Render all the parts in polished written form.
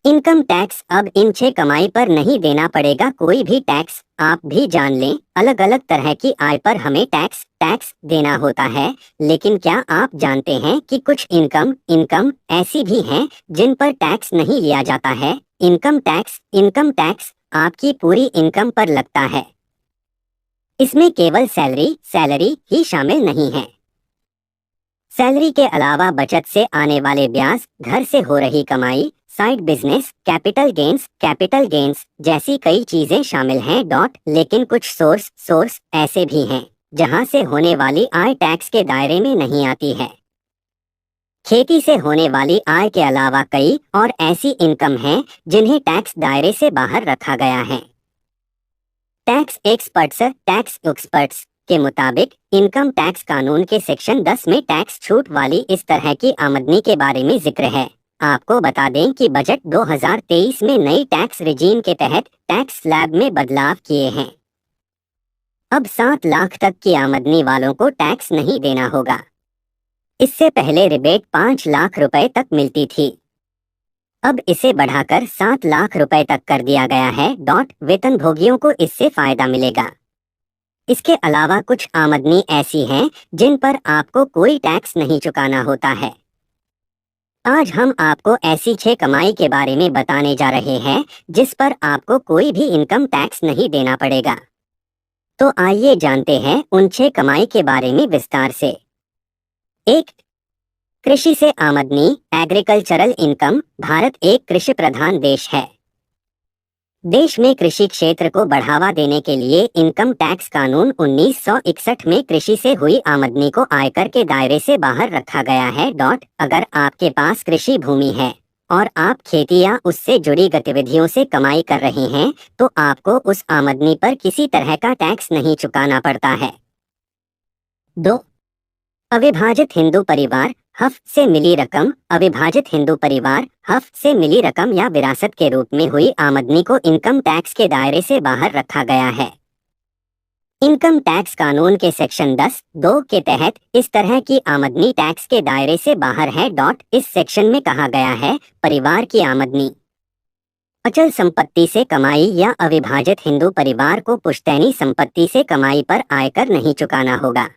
Income tax अब इन 6 कमाई पर नहीं देना पड़ेगा कोई भी टैक्स। आप भी जान लें, अलग अलग तरह की आय पर हमें टैक्स देना होता है। लेकिन क्या आप जानते हैं कि कुछ इनकम ऐसी भी हैं जिन पर टैक्स नहीं लिया जाता है। इनकम टैक्स आपकी पूरी इनकम पर लगता है। इसमें केवल सैलरी ही शामिल नहीं है। सैलरी के अलावा बचत से आने वाले ब्याज, घर से हो रही कमाई, साइड बिजनेस, कैपिटल गेन्स जैसी कई चीजें शामिल हैं। लेकिन कुछ सोर्स ऐसे भी हैं जहां से होने वाली आय टैक्स के दायरे में नहीं आती है। खेती से होने वाली आय के अलावा कई और ऐसी इनकम हैं जिन्हें टैक्स दायरे से बाहर रखा गया है। टैक्स एक्सपर्ट्स के मुताबिक इनकम टैक्स कानून के सेक्शन 10 में टैक्स छूट वाली इस तरह की आमदनी के बारे में जिक्र है। आपको बता दें कि बजट 2023 में नई टैक्स रिजीम के तहत टैक्स स्लैब में बदलाव किए हैं। अब 7 लाख तक की आमदनी वालों को टैक्स नहीं देना होगा। इससे पहले रिबेट 5 लाख रुपए तक मिलती थी। अब इसे बढ़ाकर 7 लाख रुपए तक कर दिया गया है। वेतनभोगियों को इससे फायदा मिलेगा। इसके अलावा कुछ आमदनी ऐसी हैं जिन पर आपको कोई टैक्स नहीं चुकाना होता है। आज हम आपको ऐसी 6 कमाई के बारे में बताने जा रहे हैं जिस पर आपको कोई भी इनकम टैक्स नहीं देना पड़ेगा। तो आइए जानते हैं उन 6 कमाई के बारे में विस्तार से। 1. कृषि से आमदनी, एग्रीकल्चरल इनकम। भारत एक कृषि प्रधान देश है। देश में कृषि क्षेत्र को बढ़ावा देने के लिए इनकम टैक्स कानून 1961 में कृषि से हुई आमदनी को आयकर के दायरे से बाहर रखा गया है। अगर आपके पास कृषि भूमि है और आप खेती या उससे जुड़ी गतिविधियों से कमाई कर रहे हैं तो आपको उस आमदनी पर किसी तरह का टैक्स नहीं चुकाना पड़ता है। 2. अविभाजित हिंदू परिवार, हफ्त से मिली रकम। अविभाजित हिंदू परिवार, हफ्त से मिली रकम या विरासत के रूप में हुई आमदनी को इनकम टैक्स के दायरे से बाहर रखा गया है। इनकम टैक्स कानून के सेक्शन 10(2) के तहत इस तरह की आमदनी टैक्स के दायरे से बाहर है। इस सेक्शन में कहा गया है, परिवार की आमदनी, अचल संपत्ति से कमाई या अविभाजित हिंदू परिवार को पुश्तैनी संपत्ति से कमाई पर आयकर नहीं चुकाना होगा।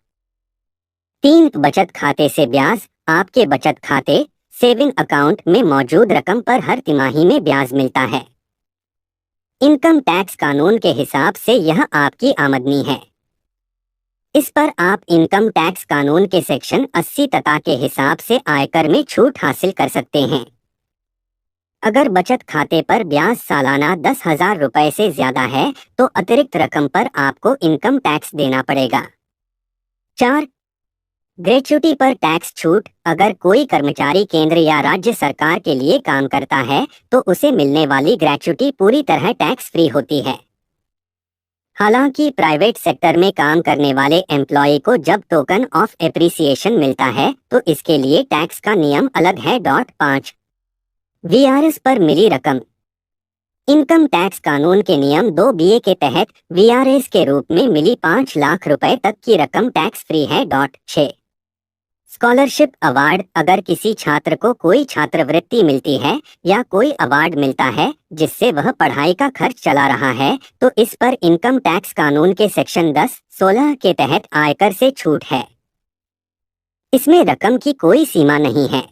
3. बचत खाते से ब्याज। आपके बचत खाते सेविंग अकाउंट में मौजूद रकम पर हर तिमाही में ब्याज मिलता है। इनकम टैक्स कानून के हिसाब से यह आपकी आमदनी है। इस पर आप इनकम टैक्स कानून के सेक्शन 80 तथा के हिसाब से आयकर में छूट हासिल कर सकते हैं। अगर बचत खाते पर ब्याज सालाना 10,000 रुपए से ज्यादा है तो अतिरिक्त रकम पर आपको इनकम टैक्स देना पड़ेगा। 4. ग्रेच्युटी पर टैक्स छूट। अगर कोई कर्मचारी केंद्र या राज्य सरकार के लिए काम करता है तो उसे मिलने वाली ग्रेच्युटी पूरी तरह टैक्स फ्री होती है। हालांकि प्राइवेट सेक्टर में काम करने वाले एम्प्लॉय को जब टोकन ऑफ एप्रिसिएशन मिलता है तो इसके लिए टैक्स का नियम अलग है। 5. वीआरएस पर मिली रकम। इनकम टैक्स कानून के नियम 2(b) के तहत वीआरएस के रूप में मिली 5 लाख रुपए तक की रकम टैक्स फ्री है। 6. Scholarship award. अगर किसी छात्र को कोई छात्रवृत्ति मिलती है या कोई अवार्ड मिलता है जिससे वह पढ़ाई का खर्च चला रहा है तो इस पर इनकम टैक्स कानून के सेक्शन 10(16) के तहत आयकर से छूट है। इसमें रकम की कोई सीमा नहीं है।